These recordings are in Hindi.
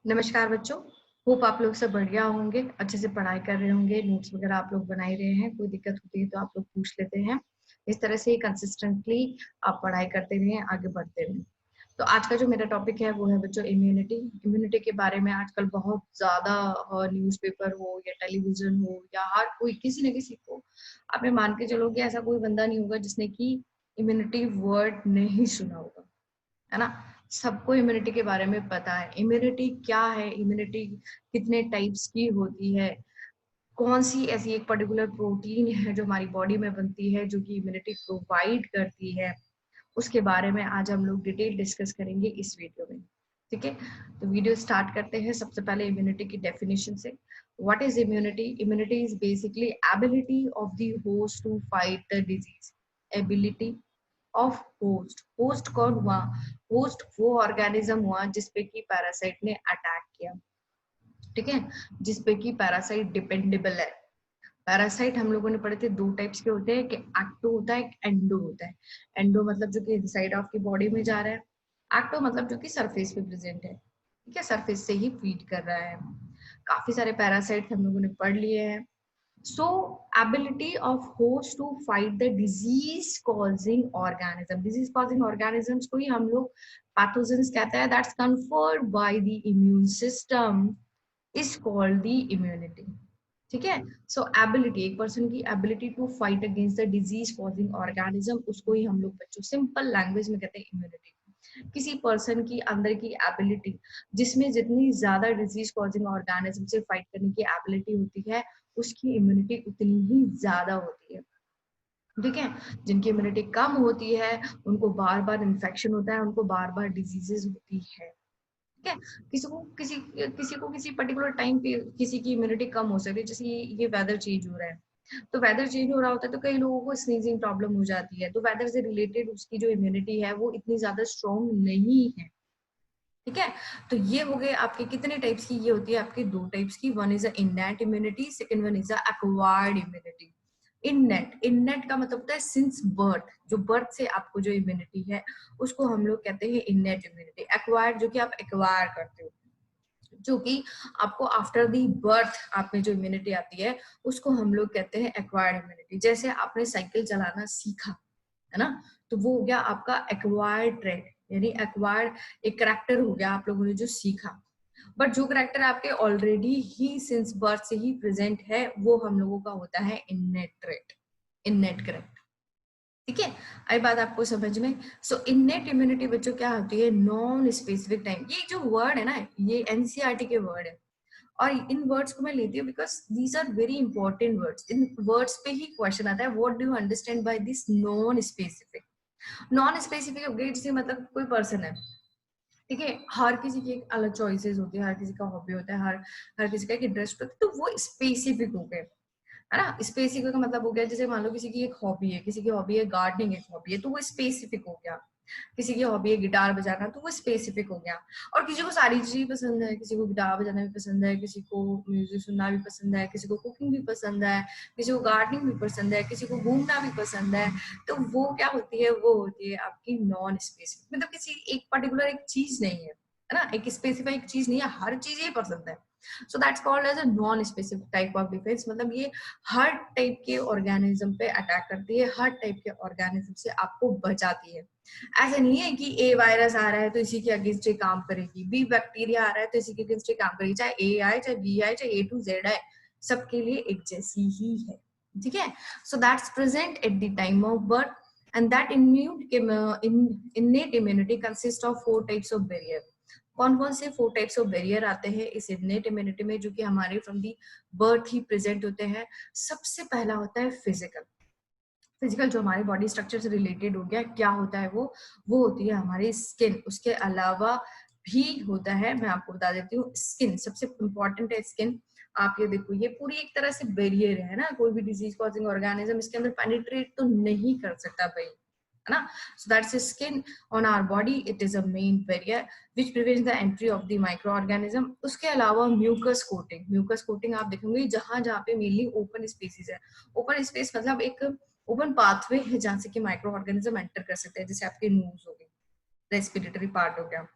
नमस्कार बच्चों। होप आप लोग सब बढ़िया होंगे, अच्छे से पढ़ाई कर रहे होंगे, नोट्स वगैरह आप लोग बना ही रहे हैं। कोई दिक्कत होती है तो आप लोग पूछ लेते हैं। इस तरह से कंसिस्टेंटली आप पढ़ाई करते रहें, आगे बढ़ते रहें। तो आज का जो मेरा टॉपिक है वो है बच्चों इम्यूनिटी। इम्यूनिटी के बारे में आजकल बहुत ज्यादा न्यूज़पेपर हो या टेलीविजन हो या हर कोई किसी न किसी को आपने मान के चलो कि ऐसा कोई बंदा नहीं होगा जिसने की इम्यूनिटी वर्ड नहीं सुना होगा, है ना। सबको इम्यूनिटी के बारे में पता है। इम्यूनिटी क्या है, इम्यूनिटी कितने टाइप्स की होती है, कौन सी ऐसी एक पर्टिकुलर प्रोटीन है जो हमारी बॉडी में बनती है जो कि इम्यूनिटी प्रोवाइड करती है, उसके बारे में आज हम लोग डिटेल डिस्कस करेंगे इस वीडियो में। ठीक है, तो वीडियो स्टार्ट करते हैं। सबसे पहले इम्यूनिटी की डेफिनेशन से। What is immunity? Immunity is basically ability of the host to fight the disease. Ability of host. Host कौन हुआ? होस्ट वो ऑर्गेनिज्म हुआ जिसपे कि पैरासाइट ने अटैक किया। ठीक है, जिसपे कि पैरासाइट डिपेंडेबल है। पैरासाइट हम लोगों ने पढ़े थे दो टाइप्स के होते हैं, कि एक्टो होता है, एक एंडो होता है। एंडो मतलब जो कि इनसाइड ऑफ की बॉडी में जा रहा है। एक्टो मतलब जो कि सरफेस पे प्रेजेंट है। ठीक है, सरफेस से ही फीड कर रहा है। काफी सारे पैरासाइट हम लोगों ने पढ़ लिए हैं। So, ability of host to fight the disease causing organism. Disease causing organisms को ही हम लोग pathogens कहते हैं, that's conferred by the immune system is called the immunity. ठीक है, सो एबिलिटी, एक पर्सन की ability to fight against the disease causing organism, उसको ही हम लोग बच्चों सिंपल लैंग्वेज में कहते हैं इम्यूनिटी। किसी पर्सन की अंदर की एबिलिटी, जिसमें जितनी ज्यादा डिजीज कॉजिंग ऑर्गेनिज्म से फाइट करने की एबिलिटी होती है, उसकी इम्यूनिटी उतनी ही ज्यादा होती है। ठीक है, जिनकी इम्यूनिटी कम होती है उनको बार बार इन्फेक्शन होता है, उनको बार बार डिजीजेस होती है। ठीक है, किसी को किसी पर्टिकुलर टाइम पे किसी की इम्यूनिटी कम हो सकती है। जैसे ये वेदर चेंज हो रहा है, तो वेदर चेंज हो रहा होता है तो कई लोगों को स्नीजिंग प्रॉब्लम हो जाती है, तो वेदर से रिलेटेड उसकी जो इम्यूनिटी है वो इतनी ज्यादा स्ट्रॉन्ग नहीं है। ठीक है, तो ये हो गए आपके कितने टाइप्स की। ये होती है आपके दो टाइप्स की। One is innate immunity, second one is acquired immunity. Innate का मतलब होता है सिंस बर्थ, जो बर्थ से आपको जो इम्यूनिटी है उसको हम लोग कहते हैं इननेट इम्यूनिटी। एक्वायर्ड जो कि आप एक्वायर करते हो, जो कि आपको आफ्टर दी बर्थ आप में जो इम्यूनिटी आती है उसको हम लोग कहते हैं एक्वायर्ड इम्यूनिटी। जैसे आपने साइकिल चलाना सीखा, है ना, तो वो हो गया आपका एक्वायर्ड ट्रेट, यानी एक्वायर्ड एक करेक्टर हो गया आप लोगों ने जो सीखा। बट जो करेक्टर आपके ऑलरेडी ही सिंस बर्थ से ही प्रेजेंट है वो हम लोगों का होता है इननेट ट्रेट, इननेट करेक्टर। ठीक है, आई बात आपको समझ में। सो इननेट इम्यूनिटी बच्चों क्या होती है? Non specific time. ये जो वर्ड है ना, ये एनसीईआरटी के वर्ड है, और इन वर्ड्स को मैं लेती हूँ because these are very important words. इन वर्ड्स पे ही क्वेश्चन आता है, what do you understand by this non specific. Non specific हो गई, जिसके मतलब कोई पर्सन है, ठीक है, हर किसी की एक अलग चॉइसेस होती है, हर किसी का हॉबी होता है, हर हर किसी का एक इंटरेस्ट होता है, तो वो स्पेसिफिक हो गए, है ना। स्पेसिफिक का मतलब हो गया, जैसे मान लो किसी की एक हॉबी है, किसी की हॉबी है गार्डनिंग, एक हॉबी है, तो वो स्पेसिफिक हो गया। किसी की हॉबी है गिटार बजाना, तो वो स्पेसिफिक हो गया। और किसी को सारी चीजें पसंद है, किसी को गिटार बजाना भी पसंद है, किसी को म्यूजिक सुनना भी पसंद है, किसी को कुकिंग भी पसंद है, किसी को गार्डनिंग भी पसंद है, किसी को घूमना भी पसंद है। तो वो क्या होती है? वो होती है आपकी नॉन स्पेसिफिक। मतलब किसी एक पर्टिकुलर एक चीज नहीं है ना, एक स्पेसिफिक चीज नहीं है, हर चीज ही पसंद है। So that's called as a non specific type of defence. मतलब ये हर टाइप के ऑर्गेनिज्म पे अटैक करती है, हर टाइप के ऑर्गेनिज्म से आपको बचाती है। ऐसा नहीं है कि ए वायरस आ रहा है तो इसी के अगेंस्ट काम करेगी, बी बैक्टीरिया आ रहा है तो इसी के अगेंस्ट काम करेगी, चाहे ए आए, चाहे बी आए, चाहे ए टू जेड आए, सबके लिए एक जैसी ही है। ठीक है, so that's present at the time of birth, and that innate immunity consists of 4 types of barrier। कौन कौन से 4 टाइप्स ऑफ बैरियर आते हैं इस इननेट इम्यूनिटी में, जो कि हमारे from the birth he present होते हैं? सबसे पहला होता है फिजिकल। फिजिकल जो हमारे बॉडी स्ट्रक्चर से रिलेटेड हो गया, क्या होता है वो होती है हमारी स्किन। उसके अलावा भी होता है, मैं आपको बता देती हूँ, स्किन सबसे इंपॉर्टेंट है। स्किन आप ये देखो, ये पूरी एक तरह से बैरियर है ना, कोई भी डिजीज कॉजिंग ऑर्गेनिज्म इसके अंदर पेनिट्रेट तो नहीं कर सकता भाई, है ना। So that's skin on our body, it is a main barrier which prevents the entry of the micro organism. उसके अलावा म्यूकस कोटिंग। म्यूकस कोटिंग आप देखेंगे जहां जहां पे मेनली ओपन स्पेसिस है। ओपन स्पेस मतलब एक ओपन पाथवे है जहां से कि माइक्रो ऑर्गेनिज्म एंटर कर सकते हैं, जैसे आपके नोज हो गई, रेस्पिरेटरी पार्ट हो गया,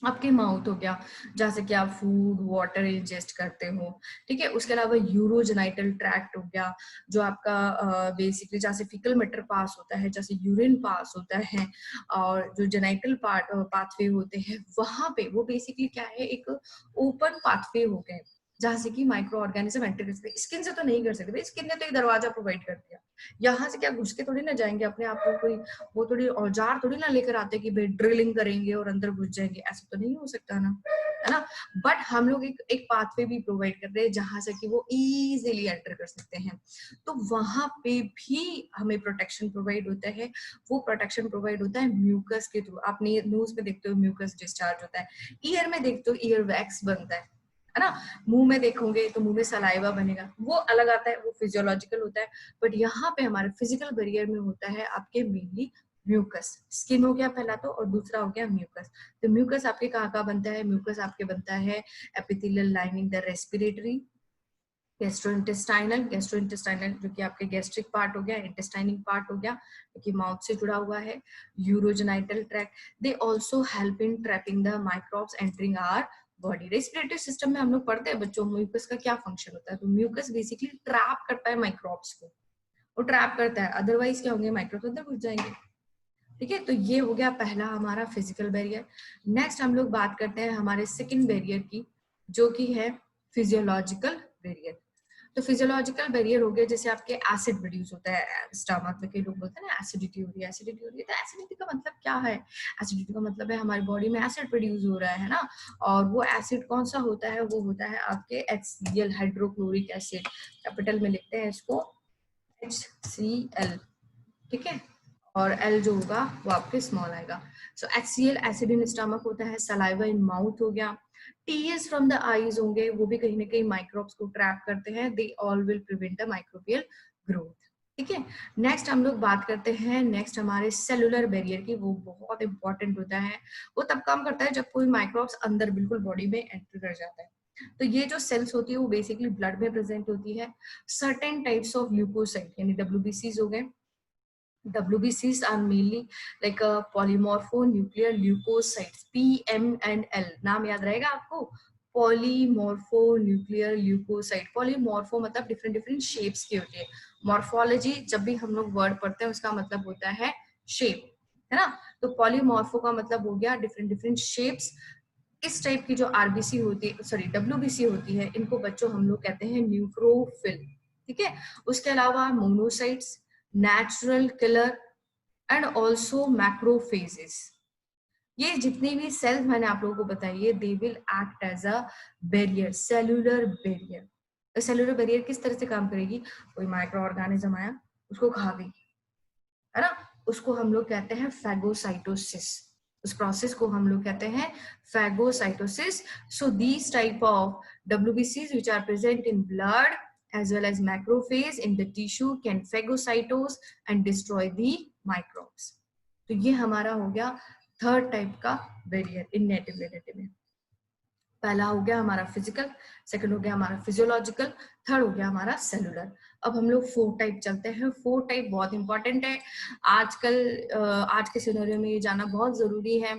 आपके माउथ हो गया, जहाँ से कि आप फूड वाटर इंजेस्ट करते हो, ठीक है। उसके अलावा यूरोजेनाइटल ट्रैक्ट हो गया, जो आपका बेसिकली जहाँ से फीकल मैटर पास होता है, जैसे यूरिन पास होता है, और जो जेनाइटल पाथवे होते हैं वहां पे वो बेसिकली क्या है, एक ओपन पाथवे हो गए जहाँ से कि माइक्रो ऑर्गेनिज्म एंटर कर सकते हैं। स्किन से तो नहीं कर सकते, स्किन ने तो एक दरवाजा प्रोवाइड कर दिया, यहाँ से क्या घुस के थोड़ी ना जाएंगे अपने आप को, कोई वो थोड़ी औजार थोड़ी ना लेकर आते कि भाई ड्रिलिंग करेंगे और अंदर घुस जाएंगे, ऐसा तो नहीं हो सकता ना, है ना। बट हम लोग एक पाथवे भी प्रोवाइड कर रहे हैं जहां से कि वो इजीली एंटर कर सकते हैं। तो वहां पे भी हमें प्रोटेक्शन प्रोवाइड होता है। वो प्रोटेक्शन प्रोवाइड होता है म्यूकस के थ्रू। आपने न्यूज में देखते हो म्यूकस डिस्चार्ज होता है, ईयर में देखते हो ईयर वैक्स बनता है ना। मुंह में देखोगे तो मुंह में सलाइवा बनेगा, वो अलग आता है, वो फिजियोलॉजिकल होता है। बट यहाँ पे हमारे फिजिकल बैरियर में होता है आपके मेनली म्यूकस। स्किन हो गया पहला तो, और दूसरा हो गया म्यूकस। तो म्यूकस आपके कहाँ कहाँ बनता है? म्यूकस आपके बनता है epithelial lining the respiratory, gastrointestinal जो कि आपके गैस्ट्रिक पार्ट हो गया, इंटेस्टाइनिंग पार्ट हो गया जो कि माउथ से जुड़ा हुआ है, urogenital tract. They also help in trapping the microbes entering our body. Respiratory system में हम लोग पढ़ते हैं बच्चों, म्यूकस का क्या फंक्शन होता है। तो म्यूकस बेसिकली ट्रैप करता है माइक्रोब्स को, वो ट्रैप करता है, अदरवाइज क्या होंगे, माइक्रोब्स अंदर घुस जाएंगे, ठीक है। तो ये हो गया पहला हमारा फिजिकल बैरियर। नेक्स्ट हम लोग बात करते हैं हमारे सेकंड बैरियर की, जो कि है फिजियोलॉजिकल बैरियर। तो फिजियोलॉजिकल बैरियर हो गया जैसे आपके एसिड प्रोड्यूस होता है स्टमक में, कई लोग बोलते हैं ना एसिडिटी हो रही है, एसिडिटी हो रही है। तो एसिडिटी का मतलब क्या है? एसिडिटी का मतलब है हमारी बॉडी में एसिड प्रोड्यूस हो रहा है ना। और वो एसिड कौन सा होता है? वो होता है आपके HCl, हाइड्रोक्लोरिक एसिड। कैपिटल में लिखते हैं इसको HCl, ठीक है। और L जो होगा वो आपके स्मॉल आएगा। सो HCl एसिड इन स्टमक होता है, सलाइवा इन माउथ हो गया, टीएस फ्रॉम द आईज होंगे, वो भी कहीं ना कहीं माइक्रोब्स को ट्रैप करते हैं। They all will prevent the microbial growth, ठीक है। नेक्स्ट हम लोग बात करते हैं नेक्स्ट हमारे सेलुलर बैरियर की। वो बहुत इंपॉर्टेंट होता है, वो तब काम करता है जब कोई माइक्रोब्स अंदर बिल्कुल बॉडी में एंटर कर जाता है। तो ये जो सेल्स होती है वो बेसिकली ब्लड में प्रेजेंट होती है। सर्टेन टाइप्स ऑफ ल्यूकोसाइट यानी WBCs हो गए। WBCs are mainly like a polymorphonuclear leukocytes, PM and L, नाम याद रहेगा आपको, पॉलीमॉर्फोन्यूक्लियर ल्यूकोसाइट। पॉलीमॉर्फो मतलब डिफरेंट डिफरेंट शेप्स की होती है। मॉर्फोलॉजी जब भी हम लोग वर्ड पढ़ते हैं उसका मतलब होता है शेप, है ना। तो पॉलीमॉर्फो का मतलब हो गया डिफरेंट डिफरेंट शेप्स। इस टाइप की जो आरबीसी होती है, सॉरी WBC होती है, इनको बच्चों हम लोग कहते हैं न्यूट्रोफिल, ठीक है। उसके अलावा monocytes, natural killer and also macrophages. ये जितनी भी सेल्स मैंने आप लोगों को बताई है, they will act as a barrier, cellular barrier. Cellular barrier किस तरह से काम करेगी? कोई माइक्रो ऑर्गेनिज्म आया, उसको खा गई, है ना, उसको हम लोग कहते हैं फैगोसाइटोसिस। उस प्रोसेस को हम लोग कहते हैं phagocytosis. So these type of WBCs which are present in blood as well as macrophage in the tissue can phagocytose and destroy the microbes. तो ये हमारा हो गया थर्ड टाइप का बैरियर इन नेटिव इम्यूनिटी में। पहला हो गया हमारा फिजिकल, सेकंड हो गया हमारा फिजियोलॉजिकल, थर्ड हो गया हमारा सेलुलर। अब हम लोग 4 टाइप चलते हैं। 4 टाइप बहुत इंपॉर्टेंट है आजकल। आज के सिनेरियो में ये जाना बहुत जरूरी है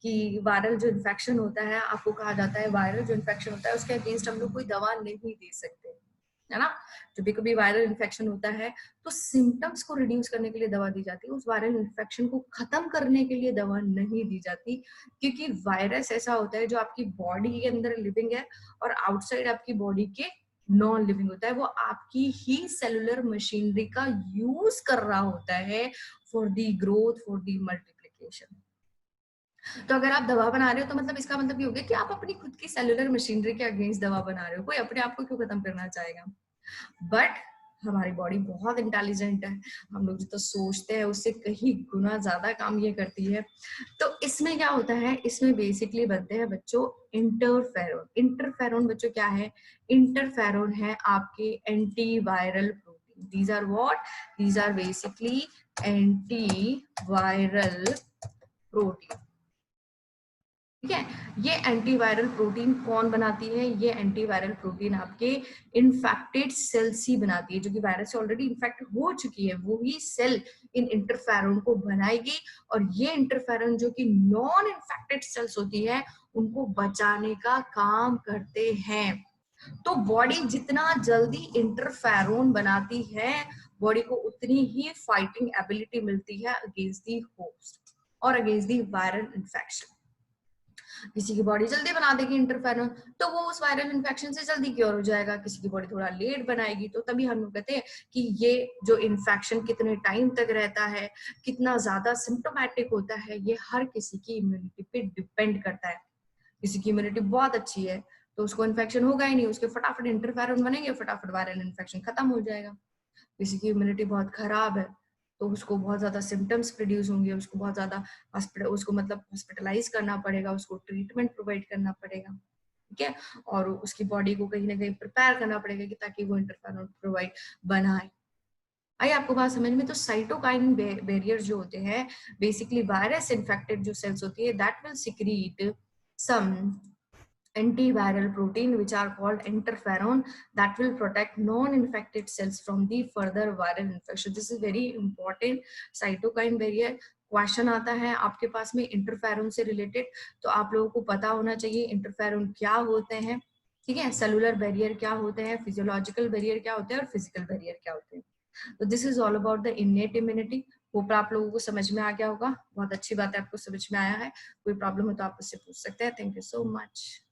कि वायरल जो इन्फेक्शन होता है, आपको कहा जाता है वायरल जो इन्फेक्शन होता है उसके अगेंस्ट हम लोग कोई दवा नहीं दे सकते, है ना। जब भी कभी वायरल इन्फेक्शन होता है तो सिम्टम्स को रिड्यूस करने के लिए दवा दी जाती है, उस वायरल इन्फेक्शन को खत्म करने के लिए दवा नहीं दी जाती। क्योंकि वायरस ऐसा होता है जो आपकी बॉडी के अंदर लिविंग है और आउटसाइड आपकी बॉडी के नॉन लिविंग होता है। वो आपकी ही सेलुलर मशीनरी का यूज कर रहा होता है for the growth, for the multiplication. तो अगर आप दवा बना रहे हो तो मतलब इसका मतलब ये हो गया कि आप अपनी खुद की सेलुलर मशीनरी के अगेंस्ट दवा बना रहे हो। कोई अपने आप को क्यों खत्म करना चाहेगा? बट हमारी बॉडी बहुत इंटेलिजेंट है, हम लोग जितना सोचते हैं उससे कहीं गुना ज्यादा काम ये करती है। तो इसमें क्या होता है, इसमें बेसिकली बनते हैं बच्चों इंटरफेरोन। इंटरफेरोन बच्चों क्या है? इंटरफेरोन है आपके anti viral protein. These are what? These are basically anti viral protein, ठीक है। ये एंटीवायरल प्रोटीन कौन बनाती है? ये एंटीवायरल प्रोटीन आपके इन्फेक्टेड सेल्स ही बनाती है, जो कि वायरस से ऑलरेडी इन्फेक्ट हो चुकी है, वो ही सेल इन इंटरफेरोन को बनाएगी। और ये इंटरफेरोन जो कि नॉन इन्फेक्टेड सेल्स होती है उनको बचाने का काम करते हैं। तो बॉडी जितना जल्दी इंटरफेरोन बनाती है, बॉडी को उतनी ही फाइटिंग एबिलिटी मिलती है अगेंस्ट दी होस्ट और अगेंस्ट दी वायरल इन्फेक्शन। किसी की बॉडी जल्दी बना देगी इंटरफेरोन, तो वो उस वायरल इन्फेक्शन से जल्दी क्योर हो जाएगा। किसी की बॉडी थोड़ा लेट बनाएगी, तो तभी हम लोग कहते हैं कि ये जो इन्फेक्शन कितने टाइम तक रहता है, कितना ज्यादा सिम्टोमेटिक होता है, ये हर किसी की इम्यूनिटी पे डिपेंड करता है। किसी की इम्यूनिटी बहुत अच्छी है तो उसको इन्फेक्शन होगा ही नहीं, उसके फटाफट इंटरफेरोन बनेंगे, फटाफट वायरल इन्फेक्शन खत्म हो जाएगा। किसी की इम्यूनिटी बहुत खराब है तो उसको बहुत ज्यादा सिम्टम्स प्रोड्यूस होंगे, उसको बहुत ज्यादा उसको मतलब हॉस्पिटलाइज करना पड़ेगा, उसको ट्रीटमेंट प्रोवाइड करना पड़ेगा, ठीक है। और उसकी बॉडी को कहीं ना कहीं प्रिपेयर करना पड़ेगा कि ताकि वो इंटरफेरोन प्रोवाइड बनाए। आई आपको बात समझ में? तो साइटोकाइन बैरियर जो होते हैं, बेसिकली वायरस इन्फेक्टेड जो सेल्स होती है, that will secrete some antiviral protein which are called interferon that will protect non-infected cells from the further viral infection. This is very important. cytokine barrier question आता है आपके पास में इंटरफेरोन से रिलेटेड, तो आप लोगों को पता होना चाहिए इंटरफेरोन क्या होते हैं, ठीक है, सेलुलर बैरियर क्या होते हैं, फिजियोलॉजिकल बैरियर क्या होते हैं और फिजिकल बैरियर क्या होते हैं। तो this is all about the innate immunity. Hope आप लोगों को समझ में आ गया होगा। बहुत अच्छी बात है आपको समझ में आया है। कोई प्रॉब्लम हो तो आप उससे पूछ सकते हैं। Thank you so much.